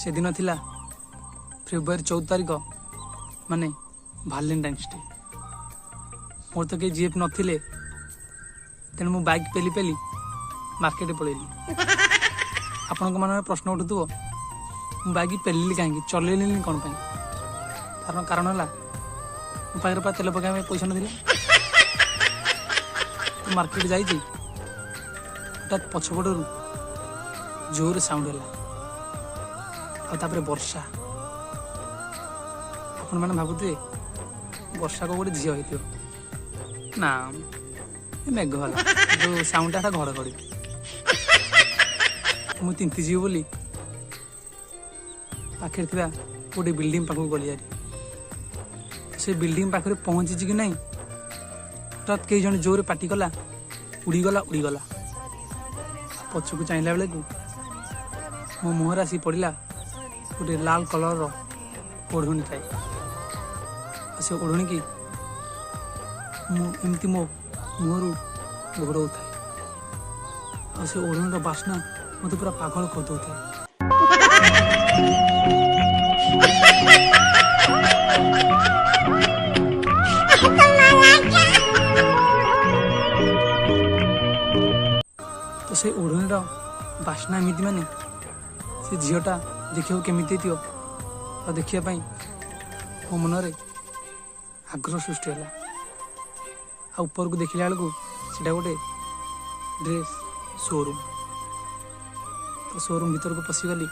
से दिन थिला फेब्रुआरी 14 तारिख माने भालेंटाइन्स डे। मोर तो कई जीएफ नथिले तेणु मु बाइक पेली पेली मार्केट पलैली। आपण मन प्रश्न उठुव मु बाइक पेलिली कहीं चलैली कौन तार कारण है मो पाखे पूरा तेल पकाई पैसा ना मार्केट जाइए हठात पछपटू जोर साउंड है वर्षा आपण मैंने भावुए वर्षा को गोटे झील हो ना मेघ वाला जो साउंड है घड़घड़ी मु तिंतीजी बोली पाखे गोटे बिल्डिंग पाखक गली से बिल्डिंग पाखे पहुंची कि नहीं हठात कई जन जोर पाटी कला उड़ीगला पछक चाहिला बेले को मो मुहर आसी पड़ा गोटे लाल कलर ओढ़णी थाए से ओढ़णी की एमती मो मुहर घोड़ाऊ थाए से ओढ़णी बास्ना मत पूरा पागल कर दो था। तो से ओढ़णी बास्ना एमती माने से झीलटा देखा केमी थी और देखापी मो मनरे आग्रह सृष्टि है। ऊपर को देखला बेलू से गोटे ड्रेस शोरूम तो शोरूम भीतर को पशिगली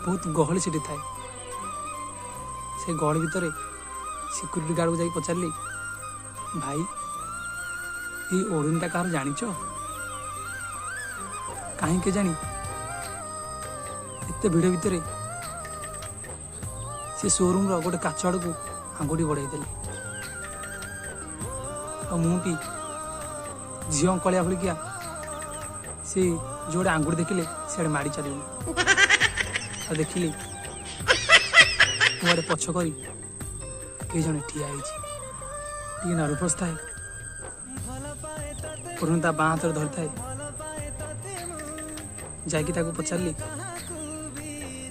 बहुत गहली से थाए से गहली भितर सिक्यूरीटी गार्ड को जाई पचारि भाई ये ओढ़णीटा कहार जानिच कहीं के जानी एत भिड़ भितर से शोरूम गोटे काच आड़ को आंगुठी बढ़ाई देले मुटी झील कलिया भली किया से जो आंगुठी देखिले से माड़ी चल देखिली मुझे पछ करी कई जन ठिया टे नर्भस थाए पुणी ता बाँ हाथ धरी थाए जाकि पचारि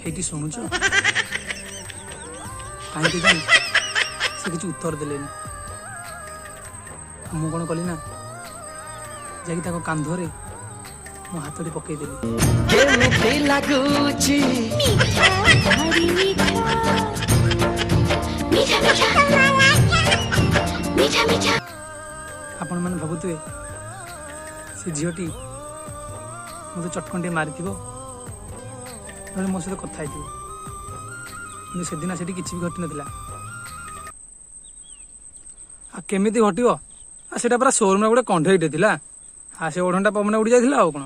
ये शुणुच कहीं जानी से किसी उत्तर देले मु कौन कली ना जाकि कांधरे मो हाथ पकईदेली आपण मैंने भावुए से झीलटी मत चटकन मारी मो सहित कथा से दिन से किसी भी घटी नाला केमी घटो से पूरा शोरूम गोटे कंधेटे था से ओढ़णीटा पवन उड़ी जाता कौन।